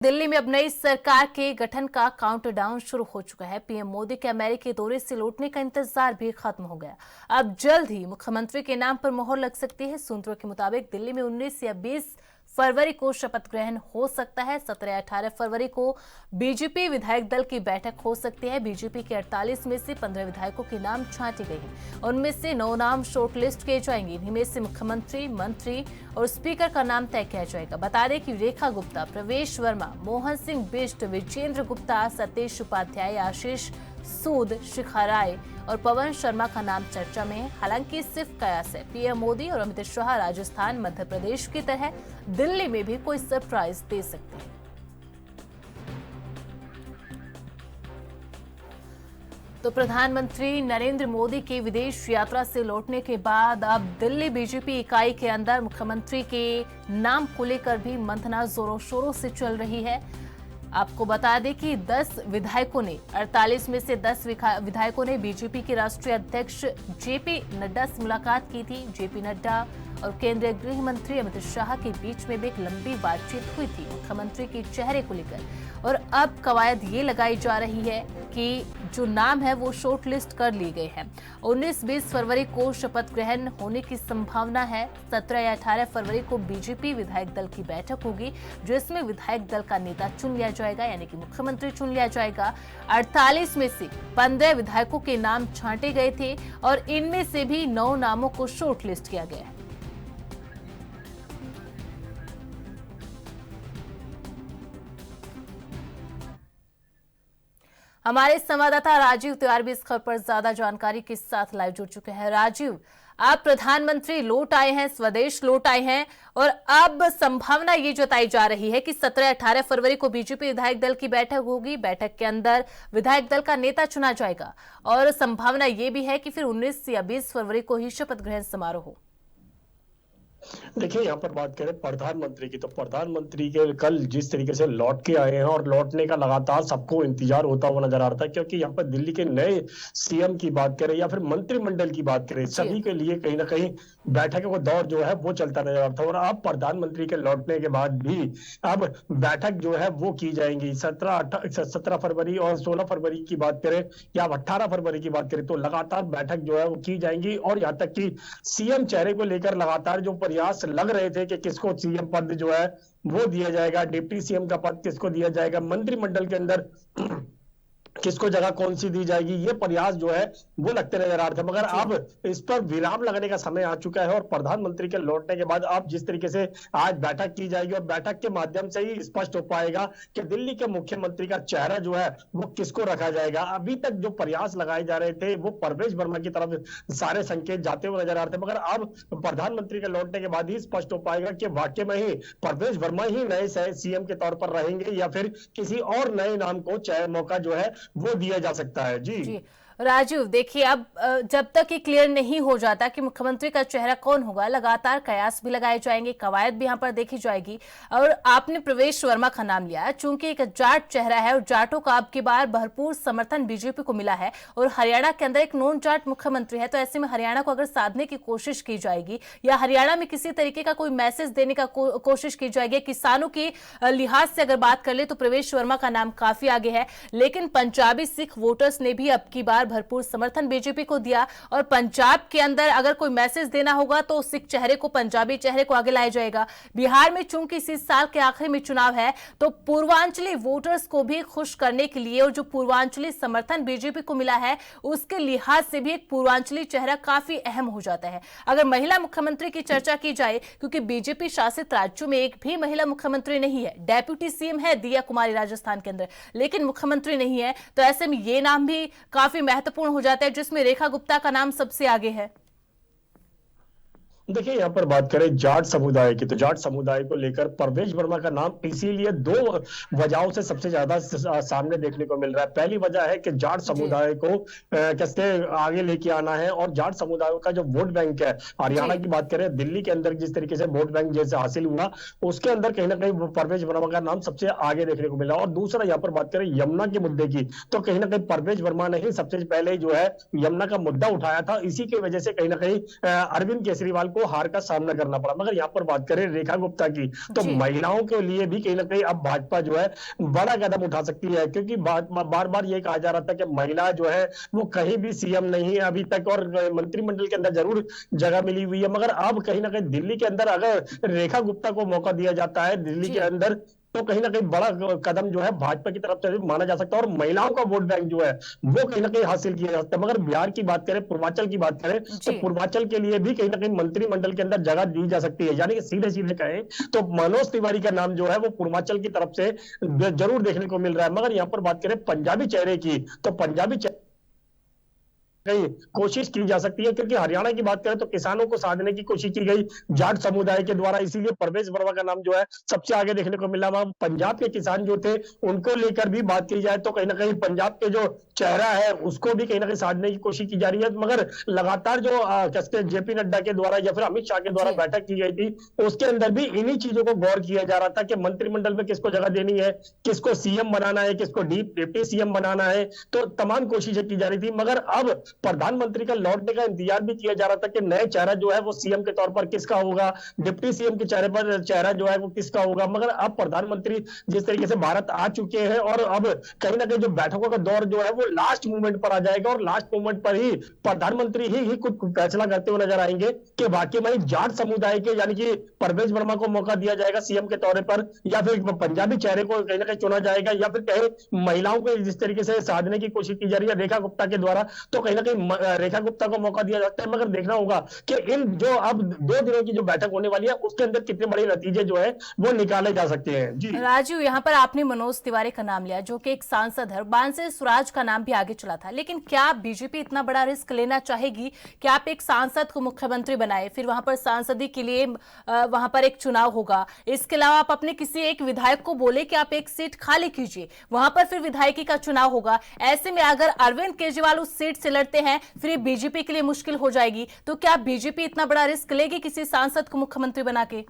दिल्ली में अब नई सरकार के गठन का काउंटडाउन शुरू हो चुका है। पीएम मोदी के अमेरिकी दौरे से लौटने का इंतजार भी खत्म हो गया। अब जल्द ही मुख्यमंत्री के नाम पर मोहर लग सकती है। सूत्रों के मुताबिक दिल्ली में 19 या 20 फरवरी को शपथ ग्रहण हो सकता है। 17 या 18 फरवरी को बीजेपी विधायक दल की बैठक हो सकती है। बीजेपी के 48 में से 15 विधायकों के नाम छांटे गए हैं। उनमें से 9 नाम शॉर्टलिस्ट किए जाएंगे। इन्हीं में से मुख्यमंत्री, मंत्री और स्पीकर का नाम तय किया जाएगा। बता दें कि रेखा गुप्ता, प्रवेश वर्मा, मोहन सिंह बिष्ट, विजेंद्र गुप्ता, सतीश उपाध्याय, आशीष सूद, शिखा राय और पवन शर्मा का नाम चर्चा में है। हालांकि सिर्फ कयास है। पीएम मोदी और अमित शाह राजस्थान, मध्य प्रदेश की तरह दिल्ली में भी कोई सरप्राइज दे सकते हैं। तो प्रधानमंत्री नरेंद्र मोदी की विदेश यात्रा से लौटने के बाद अब दिल्ली बीजेपी इकाई के अंदर मुख्यमंत्री के नाम को लेकर भी मंथना जोरों शोरों से चल रही है। आपको बता दें कि 10 विधायकों ने 48 में से 10 विधायकों ने बीजेपी के राष्ट्रीय अध्यक्ष जेपी नड्डा से मुलाकात की थी। जेपी नड्डा और केंद्रीय गृह मंत्री अमित शाह के बीच में भी एक लंबी बातचीत हुई थी मुख्यमंत्री के चेहरे को लेकर। और अब कवायद ये लगाई जा रही है कि जो नाम है वो शॉर्ट लिस्ट कर लिए गए हैं। 19-20 फरवरी को शपथ ग्रहण होने की संभावना है। 17 या 18 फरवरी को बीजेपी विधायक दल की बैठक होगी, जिसमें विधायक दल का नेता चुन लिया जाएगा, यानी कि मुख्यमंत्री चुन लिया जाएगा। 48 में से 15 विधायकों के नाम छांटे गए थे और इनमें से भी 9 नामों को शॉर्ट लिस्ट किया गया है। हमारे संवाददाता राजीव तिवारी भी इस खबर पर ज्यादा जानकारी के साथ लाइव जुड़ चुके हैं। राजीव, आप प्रधानमंत्री लौट आए हैं, स्वदेश लौट आए हैं और अब संभावना ये जताई जा रही है कि 17-18 फरवरी को बीजेपी विधायक दल की बैठक होगी। बैठक के अंदर विधायक दल का नेता चुना जाएगा और संभावना ये भी है कि फिर 19 या 20 फरवरी को ही शपथ ग्रहण समारोह हो। देखिए, यहाँ पर बात करें प्रधानमंत्री की, तो प्रधानमंत्री के कल जिस तरीके से लौट के आए हैं और लौटने का लगातार सबको इंतजार होता हुआ नजर आ रहा था, क्योंकि यहाँ पर दिल्ली के नए सीएम की बात करें या फिर मंत्रिमंडल की बात करें, सभी के लिए कहीं ना कहीं बैठकों का दौर जो है वो चलता नजर आ रहा था। और अब प्रधानमंत्री के लौटने के बाद भी अब बैठक जो है वो की जाएंगी। 17 फरवरी और 16 फरवरी की बात करें या 18 फरवरी की बात करें, तो लगातार बैठक जो है वो की जाएंगी। और यहाँ तक कि सीएम चेहरे को लेकर लगातार जो प्रयास लग रहे थे कि किसको सीएम पद जो है वो दिया जाएगा, डिप्टी सीएम का पद किसको दिया जाएगा, मंत्रिमंडल के अंदर किसको जगह कौन सी दी जाएगी, ये प्रयास जो है वो लगते नजर आ रहे थे। मगर अब इस पर विराम लगने का समय आ चुका है और प्रधानमंत्री के लौटने के बाद अब जिस तरीके से आज बैठक की जाएगी और बैठक के माध्यम से ही स्पष्ट हो पाएगा कि दिल्ली के मुख्यमंत्री का चेहरा जो है वो किसको रखा जाएगा। अभी तक जो प्रयास लगाए जा रहे थे वो परवेश वर्मा की तरफ सारे संकेत जाते हुए नजर आ रहे थे, मगर अब प्रधानमंत्री के लौटने के बाद ही स्पष्ट हो पाएगा कि वाकई में ही परवेश वर्मा ही नए सीएम के तौर पर रहेंगे या फिर किसी और नए नाम को चाहे मौका जो है वो दिया जा सकता है। जी राजीव, देखिए अब जब तक ये क्लियर नहीं हो जाता कि मुख्यमंत्री का चेहरा कौन होगा, लगातार कयास भी लगाए जाएंगे, कवायद भी यहाँ पर देखी जाएगी। और आपने प्रवेश वर्मा का नाम लिया, चूंकि एक जाट चेहरा है और जाटों का अब की बार भरपूर समर्थन बीजेपी को मिला है और हरियाणा के अंदर एक नॉन जाट मुख्यमंत्री है, तो ऐसे में हरियाणा को अगर साधने की कोशिश की जाएगी या हरियाणा में किसी तरीके का कोई मैसेज देने का कोशिश की जाएगी, किसानों की लिहाज से अगर बात कर ले तो प्रवेश वर्मा का नाम काफी आगे है। लेकिन पंजाबी सिख वोटर्स ने भी अब की बार भरपूर समर्थन बीजेपी को दिया और पंजाब के अंदर अगर कोई मैसेज देना होगा तो सिख चेहरे को, पंजाबी चेहरे को आगे लाया जाएगा। बिहार में चूंकि इसी साल के आखिर में चुनाव है, तो पूर्वांचली वोटर्स को भी खुश करने के लिए और जो पूर्वांचली समर्थन बीजेपी को मिला है उसके लिहाज से भी एक पूर्वांचली चेहरा काफी अहम हो जाता है। अगर महिला मुख्यमंत्री की चर्चा की जाए, क्योंकि बीजेपी शासित राज्यों में एक भी महिला मुख्यमंत्री नहीं है, डेप्यूटी सीएम है दिया कुमारी राजस्थान के अंदर, लेकिन मुख्यमंत्री नहीं है, तो ऐसे में ये नाम भी काफी महत्वपूर्ण हो जाता है, जिसमें रेखा गुप्ता का नाम सबसे आगे है। देखिए, यहाँ पर बात करें जाट समुदाय की, तो जाट समुदाय को लेकर परवेश वर्मा का नाम इसीलिए 2 वजहों से सबसे ज्यादा सामने देखने को मिल रहा है। पहली वजह है कि जाट समुदाय को कैसे आगे लेके आना है और जाट समुदाय का जो वोट बैंक है, हरियाणा की बात करें, दिल्ली के अंदर जिस तरीके से वोट बैंक जैसे हासिल हुआ उसके अंदर कहीं ना कहीं परवेश वर्मा का नाम सबसे आगे देखने को मिला। और दूसरा यहाँ पर बात करें यमुना के मुद्दे की, तो कहीं ना कहीं परवेश वर्मा ने ही सबसे पहले जो है यमुना का मुद्दा उठाया था। इसी की वजह से कहीं ना कहीं अरविंद केजरीवाल को हार का सामना करना पड़ा। मगर यहाँ पर बात करें रेखा गुप्ता की, तो जी। महिलाओं के लिए भी कहीं ना कहीं अब भाजपा जो है बड़ा कदम उठा सकती है, क्योंकि बार बार ये कहा जा रहा था कि महिला जो है वो कहीं भी सीएम नहीं है अभी तक, और मंत्रिमंडल के अंदर जरूर जगह मिली हुई है। मगर अब कहीं ना कहीं दिल्ली के अंदर अगर रेखा गुप्ता को मौका दिया जाता है दिल्ली के जी। अंदर, तो कहीं ना कहीं बड़ा कदम जो है भाजपा की तरफ से माना जा सकता है, और महिलाओं का वोट बैंक जो है वो कहीं ना कहीं हासिल किया जा सकता है। मगर बिहार की बात करें, पूर्वांचल की बात करें, तो जी। पूर्वांचल के लिए भी कहीं ना कहीं मंत्रिमंडल के अंदर जगह दी जा सकती है। यानी कि सीधे सीधे कहें तो मनोज तिवारी का नाम जो है वो पूर्वांचल की तरफ से जरूर देखने को मिल रहा है। मगर यहाँ पर बात करें पंजाबी चेहरे की, तो पंजाबी चेहरे कहीं कोशिश की जा सकती है, क्योंकि हरियाणा की बात करें तो किसानों को साधने की कोशिश की गई जाट समुदाय के द्वारा, इसीलिए परवेश वर्मा का नाम जो है सबसे आगे देखने को मिला। वहां पंजाब के किसान जो थे उनको लेकर भी बात की जाए तो कहीं ना कहीं पंजाब के जो चेहरा है उसको भी कहीं ना कहीं साधने की कोशिश की जा रही है। मगर लगातार जो जेपी नड्डा के द्वारा या फिर अमित शाह के द्वारा जी। बैठक की गई थी, उसके अंदर भी इन्हीं चीजों को गौर किया जा रहा था कि मंत्रिमंडल में किसको जगह देनी है, किसको सीएम बनाना है, किसको डिप्टी सीएम बनाना है, तो तमाम कोशिशें की जा रही थी। मगर अब प्रधानमंत्री का लौटने का इंतजार भी किया जा रहा था कि नए चेहरा जो है वो सीएम के तौर पर किसका होगा, डिप्टी सीएम के चेहरे पर चेहरा जो है वो किसका होगा। मगर अब प्रधानमंत्री जिस तरीके से भारत आ चुके हैं, और अब कहीं ना कहीं जो बैठकों का दौर जो है वो लास्ट मोमेंट पर आ जाएगा, और लास्ट मोमेंट पर ही प्रधानमंत्री ही कुछ फैसला करते हुए नजर आएंगे कि वाकई में जाट समुदाय के यानी कि परवेश वर्मा को मौका दिया जाएगा सीएम के तौर पर, या फिर पंजाबी चेहरे को कहीं ना कहीं चुना जाएगा, या फिर कहीं महिलाओं को जिस तरीके से साधने की कोशिश की जा रही है रेखा गुप्ता के द्वारा, तो कहीं ना कहीं रेखा गुप्ता को मौका दिया जाता है। मगर देखना होगा कि इन जो अब 2 दिनों की जो बैठक होने वाली है उसके अंदर कितने बड़े नतीजे जो है वो निकाले जा सकते हैं। जी राजू, यहाँ पर आपने मनोज तिवारी का नाम लिया जो कि एक सांसद है, बांसुरी स्वराज का नाम भी आगे चला था, लेकिन क्या बीजेपी इतना बड़ा रिस्क लेना चाहेगी कि आप एक सांसद को मुख्यमंत्री बनाए, फिर वहां पर सांसदी के लिए वहां पर एक चुनाव होगा, इसके अलावा आप अपने किसी एक विधायक को बोले कि आप एक सीट खाली कीजिए, वहां पर फिर विधायकी का चुनाव होगा। ऐसे में अगर अरविंद केजरीवाल उस सीट से लड़ते हैं फिर बीजेपी के लिए मुश्किल हो जाएगी। तो क्या बीजेपी इतना बड़ा रिस्क लेगी किसी सांसद को मुख्यमंत्री बना के?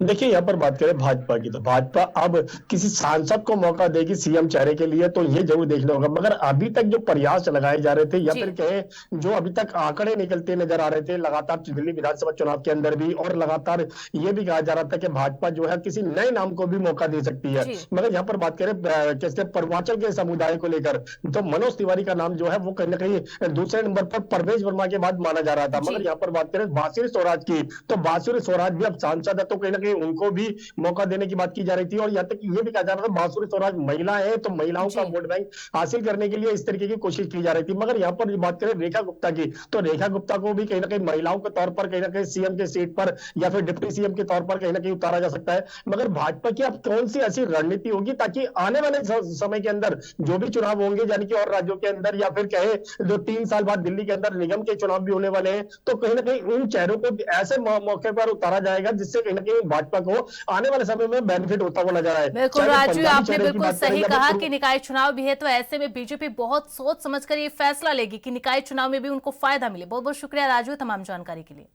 देखिए, यहाँ पर बात करें भाजपा की, तो भाजपा अब किसी सांसद को मौका देगी सीएम चेहरे के लिए, तो ये जरूर देखना होगा। मगर अभी तक जो प्रयास लगाए जा रहे थे, या जी। फिर कहे जो अभी तक आंकड़े निकलते नजर आ रहे थे लगातार दिल्ली विधानसभा चुनाव के अंदर भी, और लगातार ये भी कहा जा रहा था कि भाजपा जो है किसी नए नाम को भी मौका दे सकती है। जी। मगर यहाँ पर बात करें कैसे पूर्वांचल के समुदाय को लेकर, तो मनोज तिवारी का नाम जो है वो कहीं ना कहीं दूसरे नंबर पर परवेश वर्मा के बाद माना जा रहा था। जी। मगर यहाँ पर बात करें बांसुरी स्वराज की, तो बांसुरी स्वराज भी अब सांसद है, तो कहीं ना कहीं उनको भी मौका देने की बात की जा रही थी। और यहाँ तक ये भी कहा जा रहा था बांसुरी स्वराज महिला है, तो महिलाओं का जी। वोट बैंक हासिल करने के लिए इस तरीके की कोशिश की जा रही थी। मगर यहाँ पर बात करें रेखा गुप्ता की, तो रेखा गुप्ता को भी कहीं ना कहीं महिलाओं के तौर पर कहीं ना कहीं सीएम के सीट पर या फिर डिप्टी सीएम के तौर पर कहीं ना कहीं उतारा जा सकता है। मगर भाजपा की अब कौन सी ऐसी रणनीति होगी ताकि आने वाले समय के अंदर जो भी चुनाव होंगे, यानी कि और राज्यों के अंदर, या फिर कहे जो 3 साल बाद दिल्ली के अंदर निगम के चुनाव भी होने वाले हैं, तो कहीं ना कहीं उन चेहरों को ऐसे मौके पर उतारा जाएगा जिससे कहीं ना कहीं भाजपा को आने वाले समय में बेनिफिट होता हुआ नजर आए। बिल्कुल चाहे राजू, पंजाबी आपने चेहरे की बिल्कुल बात करें सही या कहा फिर कि निकाय चुनाव भी है, तो ऐसे में बीजेपी बहुत सोच समझकर ये फैसला लेगी कि निकाय चुनाव में भी उनको फायदा मिले। बहुत बहुत शुक्रिया राजू तमाम जानकारी के लिए।